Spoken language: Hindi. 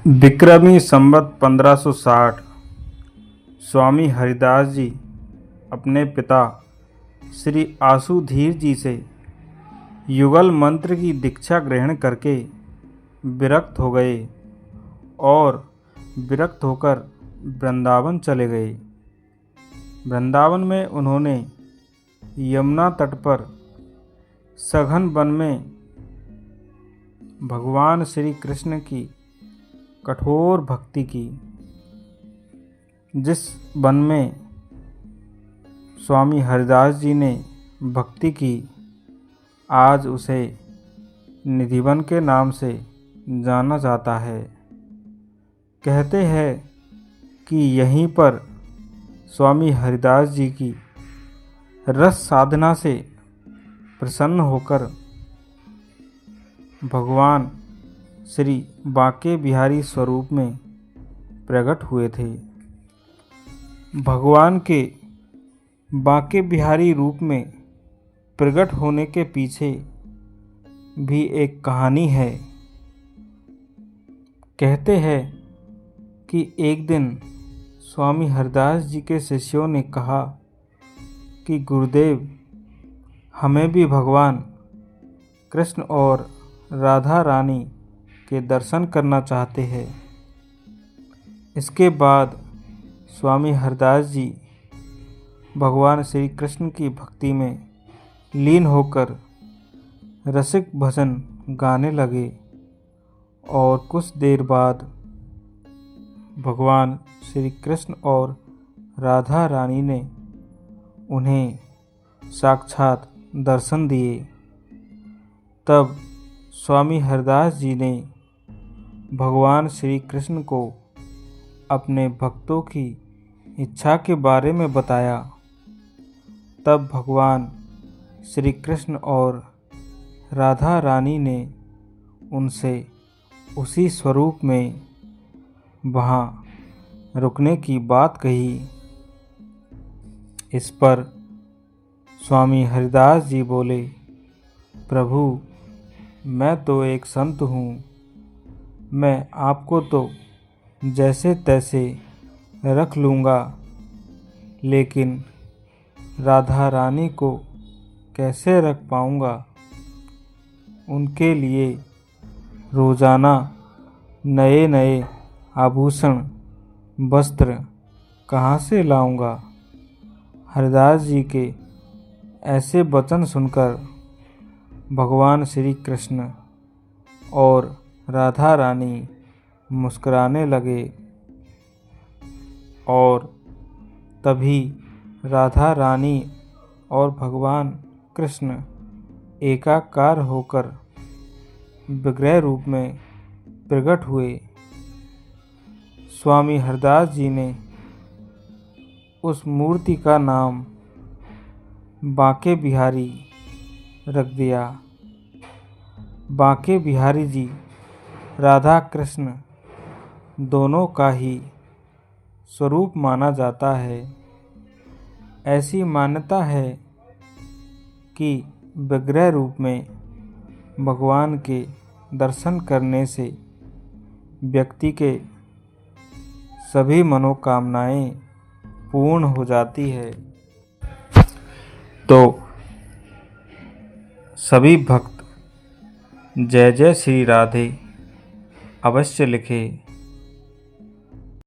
विक्रमी संवत 1560 स्वामी हरिदास जी अपने पिता श्री आशुधीर जी से युगल मंत्र की दीक्षा ग्रहण करके विरक्त हो गए और विरक्त होकर वृंदावन चले गए। वृंदावन में उन्होंने यमुना तट पर सघन वन में भगवान श्री कृष्ण की कठोर भक्ति की। जिस वन में स्वामी हरिदास जी ने भक्ति की, आज उसे निधिवन के नाम से जाना जाता है। कहते हैं कि यहीं पर स्वामी हरिदास जी की रस साधना से प्रसन्न होकर भगवान श्री बांके बिहारी स्वरूप में प्रकट हुए थे। भगवान के बांके बिहारी रूप में प्रकट होने के पीछे भी एक कहानी है। कहते हैं कि एक दिन स्वामी हरिदास जी के शिष्यों ने कहा कि गुरुदेव, हमें भी भगवान कृष्ण और राधा रानी के दर्शन करना चाहते हैं। इसके बाद स्वामी हरिदास जी भगवान श्री कृष्ण की भक्ति में लीन होकर रसिक भजन गाने लगे और कुछ देर बाद भगवान श्री कृष्ण और राधा रानी ने उन्हें साक्षात दर्शन दिए। तब स्वामी हरिदास जी ने भगवान श्री कृष्ण को अपने भक्तों की इच्छा के बारे में बताया। तब भगवान श्री कृष्ण और राधा रानी ने उनसे उसी स्वरूप में वहाँ रुकने की बात कही। इस पर स्वामी हरिदास जी बोले, प्रभु, मैं तो एक संत हूँ, मैं आपको तो जैसे तैसे रख लूँगा, लेकिन राधा रानी को कैसे रख पाऊँगा? उनके लिए रोज़ाना नए नए आभूषण वस्त्र कहाँ से लाऊँगा? हरिदास जी के ऐसे वचन सुनकर भगवान श्री कृष्ण और राधा रानी मुस्कुराने लगे और तभी राधा रानी और भगवान कृष्ण एकाकार होकर विग्रह रूप में प्रकट हुए। स्वामी हरिदास जी ने उस मूर्ति का नाम बांके बिहारी रख दिया। बांके बिहारी जी राधा कृष्ण दोनों का ही स्वरूप माना जाता है। ऐसी मान्यता है कि विग्रह रूप में भगवान के दर्शन करने से व्यक्ति के सभी मनोकामनाएं पूर्ण हो जाती है। तो सभी भक्त जय जय श्री राधे अवश्य लिखें।